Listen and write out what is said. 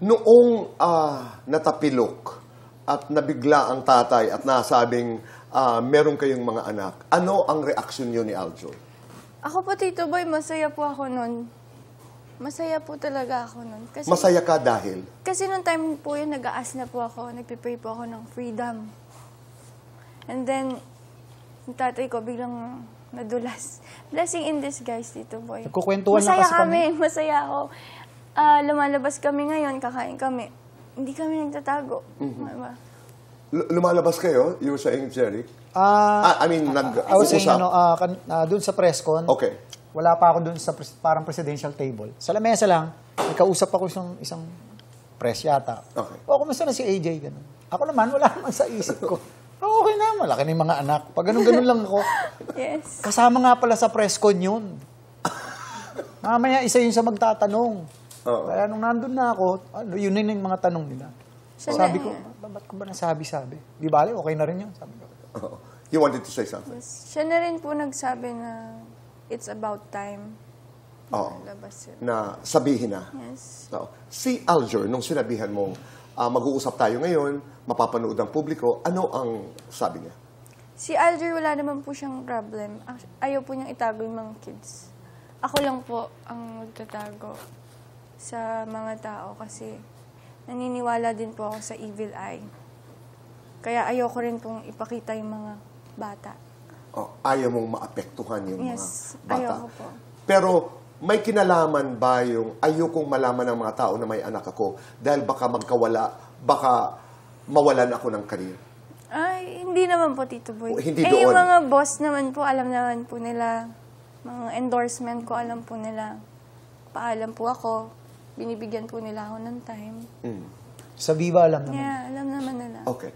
Noong natapilok at nabigla ang tatay at nasabing meron kayong mga anak, ano ang reaksyon niyo ni Aljo? Ako po, Tito Boy, masaya po ako nun. Masaya po talaga ako nun. Kasi, Masaya ka dahil? Kasi nung time po yun, nag-aas na po ako, nagpipray po ako ng freedom. And then, yung tatay ko biglang nadulas. Blessing in disguise, Tito Boy. Nagkukwentuhan lang Masaya kasi kami. Masaya ako. Lumalabas kami ngayon, kakain kami. Hindi kami nagtatago. Diba? Lumalabas kayo? You were saying, Jerry? I mean, I was saying, dun sa press con, Okay. wala pa ako dun sa parang presidential table. Sa lamesa lang, nagkausap ako isang press yata. Okay. O, kumusta na si AJ? Ganun. Ako naman, wala naman sa isip ko. Okay na, malaki na yung mga anak. Pag ganun lang ako. Yes. Kasama nga pala sa press con yun. Mamaya, isa yun sa magtatanong. Kaya nung nandun na ako, yun na yung mga tanong nila. Sabi ko, ba't ko ba nasabi-sabi? Di bale, okay na rin yun. Sabi ko. You wanted to say something? Yes. Siya na rin po nagsabi na it's about time. Labas yun. Na sabihin na. Yes. Si Aljur, nung sinabihan mong mag-uusap tayo ngayon, mapapanood ang publiko, ano ang sabi niya? Si Aljur, wala naman po siyang problem. Ayaw po niyang itago yung mga kids. Ako lang po ang magtatago sa mga tao kasi naniniwala din po ako sa evil eye. Kaya ayoko rin pong ipakita yung mga bata. Ayaw mong maapektuhan yung Yes, mga bata. ayoko po. Pero may kinalaman ba yung ayokong malaman ng mga tao na may anak ako dahil baka baka mawalan ako ng career? Ay, hindi naman po, Tito Boy. Hindi Yung doon. mga boss naman po, alam naman po nila. Mga endorsement ko, alam po nila. Paalam po ako. Binibigyan po nila ako ng time. Sa Viva, alam naman. Yeah, alam naman nila. Okay.